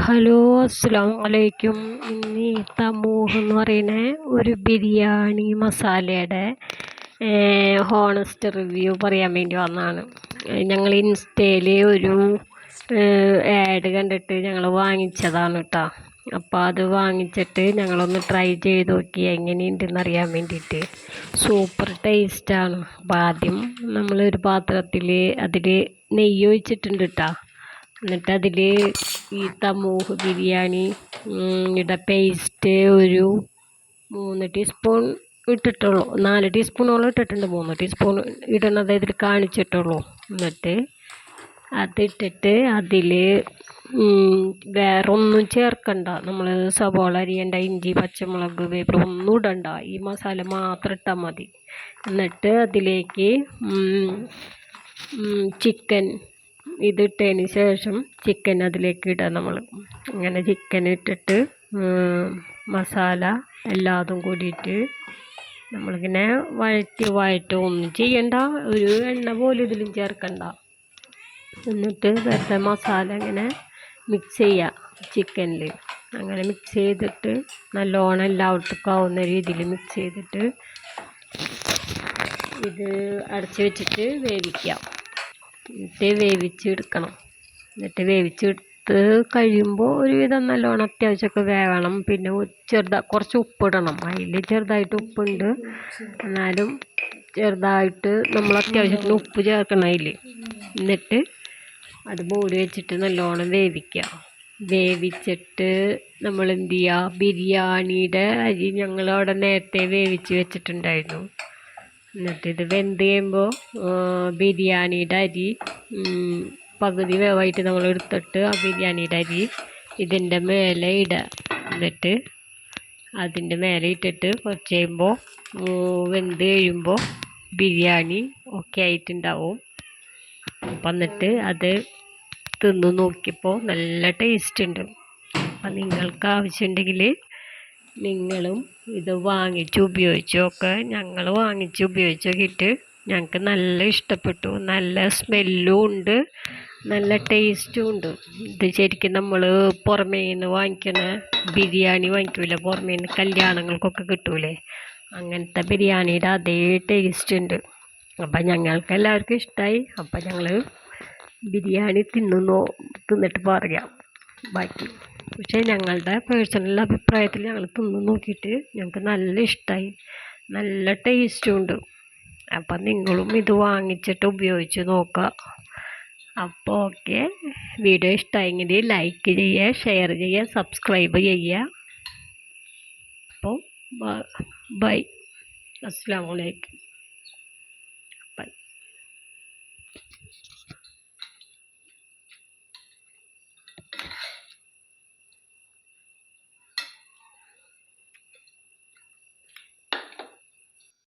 Hello, അസ്സലാമു അലൈക്കും. ഇന്ന് ഈ തമൂഹ് എന്ന് പറയുന്ന ഒരു ബിരിയാണി മസാലയുടെ ഹോണസ്റ്റ് റിവ്യൂ പറയാൻ വേണ്ടി വന്നതാണ്. ഞങ്ങൾ ഇൻസ്റ്റയിൽ ഒരു ആഡ് കണ്ടിട്ട് ഞങ്ങൾ വാങ്ങിച്ചതാണ് കേട്ടോ. അപ്പോൾ അത് വാങ്ങിച്ചിട്ട് ഞങ്ങളൊന്ന് ട്രൈ ചെയ്ത് നോക്കി എങ്ങനെയുണ്ടെന്ന് അറിയാൻ വേണ്ടിയിട്ട്. സൂപ്പർ ടേസ്റ്റാണ്. അപ്പോൾ ആദ്യം നമ്മളൊരു പാത്രത്തിൽ അതിൽ നെയ്യ് ഒഴിച്ചിട്ടുണ്ട് കേട്ടോ. എന്നിട്ട് അതിൽ ഈ തമൂഹ് ബിരിയാണി യുടെ പേസ്റ്റ് ഒരു 3 ടീസ്പൂൺ ഇട്ടിട്ടുള്ളൂ. 4 ടീസ്പൂണോളം ഇട്ടിട്ടുണ്ട്. 3 ടീസ്പൂൺ ഇടണത് ഇതിൽ കാണിച്ചിട്ടുള്ളൂ. എന്നിട്ട് അതിട്ടിട്ട് അതിൽ വേറൊന്നും ചേർക്കണ്ട. നമ്മൾ സവോള അരിയണ്ട, ഇഞ്ചി പച്ചമുളക് വേപ്പില ഒന്നും ഇടണ്ട. ഈ മസാല മാത്രം ഇട്ടാൽ മതി. എന്നിട്ട് അതിലേക്ക് ചിക്കൻ ഇതിട്ടതിന് ശേഷം ചിക്കൻ അതിലേക്ക് ഇടുക. നമ്മൾ അങ്ങനെ ചിക്കൻ ഇട്ടിട്ട് മസാല എല്ലാതും കൂടിയിട്ട് നമ്മളിങ്ങനെ വഴറ്റി ഒന്നും ചെയ്യണ്ട. ഒരു എണ്ണ പോലും ഇതിലും ചേർക്കണ്ട. എന്നിട്ട് വെറുതെ മസാല ഇങ്ങനെ മിക്സ് ചെയ്യുക ചിക്കനിൽ. അങ്ങനെ മിക്സ് ചെയ്തിട്ട് നല്ലോണം എല്ലാവർക്കും ആവുന്ന രീതിയിൽ മിക്സ് ചെയ്തിട്ട് ഇത് അടച്ച് വെച്ചിട്ട് വേവിക്കുക. എന്നിട്ട് വേവിച്ചെടുക്കണം. എന്നിട്ട് വേവിച്ചെടുത്ത് കഴിയുമ്പോൾ ഒരുവിധം നല്ലോണം അത്യാവശ്യമൊക്കെ വേവണം. പിന്നെ കുറച്ച് ഉപ്പിടണം. അതിൽ ചെറുതായിട്ട് ഉപ്പുണ്ട്, എന്നാലും ചെറുതായിട്ട് നമ്മൾ അത്യാവശ്യത്തിന് ഉപ്പ് ചേർക്കണം അതിൽ. എന്നിട്ട് അത് മൂടി വെച്ചിട്ട് നല്ലോണം വേവിക്കുക. വേവിച്ചിട്ട് നമ്മൾ എന്ത് ചെയ്യുക, ബിരിയാണിയുടെ അരി ഞങ്ങളവിടെ നേരത്തെ വേവിച്ച് വെച്ചിട്ടുണ്ടായിരുന്നു. എന്നിട്ട് ഇത് വെന്ത് കഴിയുമ്പോൾ ബിരിയാണിയുടെ അരി പകുതി വേവായിട്ട് നമ്മൾ എടുത്തിട്ട് ആ ബിരിയാണിയുടെ അരി ഇതിൻ്റെ മേലെ ഇടുക. എന്നിട്ട് അതിൻ്റെ മേലെ ഇട്ടിട്ട് കുറച്ച് കഴിയുമ്പോൾ വെന്ത് കഴിയുമ്പോൾ ബിരിയാണി ഓക്കെ ആയിട്ടുണ്ടാവും. അപ്പം എന്നിട്ട് അത് തിന്ന് നോക്കിയപ്പോൾ നല്ല ടേസ്റ്റ് ഉണ്ട്. അപ്പം നിങ്ങൾക്ക് ആവശ്യമുണ്ടെങ്കിൽ നിങ്ങളും ഇത് വാങ്ങിച്ച് ഉപയോഗിച്ച് നോക്കുക. ഞങ്ങൾ വാങ്ങിച്ച് ഉപയോഗിച്ച് നോക്കിയിട്ട് ഞങ്ങൾക്ക് നല്ല ഇഷ്ടപ്പെട്ടു. നല്ല സ്മെല്ലും ഉണ്ട്, നല്ല ടേസ്റ്റും ഉണ്ട്. ഇത് ശരിക്കും നമ്മൾ പുറമേ നിന്ന് വാങ്ങിക്കുന്ന ബിരിയാണി വാങ്ങിക്കൂല, പുറമേ നിന്ന് കല്യാണങ്ങൾക്കൊക്കെ കിട്ടൂലേ, അങ്ങനത്തെ ബിരിയാണിയുടെ അതേ ടേസ്റ്റ് ഉണ്ട്. അപ്പം ഞങ്ങൾക്ക് എല്ലാവർക്കും ഇഷ്ടമായി. അപ്പം ഞങ്ങൾ ബിരിയാണി തിന്നിട്ട് പറയാം ബാക്കി. പക്ഷേ ഞങ്ങളുടെ പേഴ്സണൽ അഭിപ്രായത്തിൽ ഞങ്ങൾ തിന്ന് നോക്കിയിട്ട് ഞങ്ങൾക്ക് നല്ല ഇഷ്ടമായി, നല്ല ടേസ്റ്റും ഉണ്ട്. അപ്പം നിങ്ങളും ഇത് വാങ്ങിച്ചിട്ട് ഉപയോഗിച്ച് നോക്കുക. അപ്പോൾ ഓക്കെ, വീഡിയോ ഇഷ്ടമായെങ്കിൽ ലൈക്ക് ചെയ്യുക, ഷെയർ ചെയ്യുക, സബ്സ്ക്രൈബ് ചെയ്യുക. അപ്പോൾ ബൈ, അസ്സലാമു അലൈക്കും.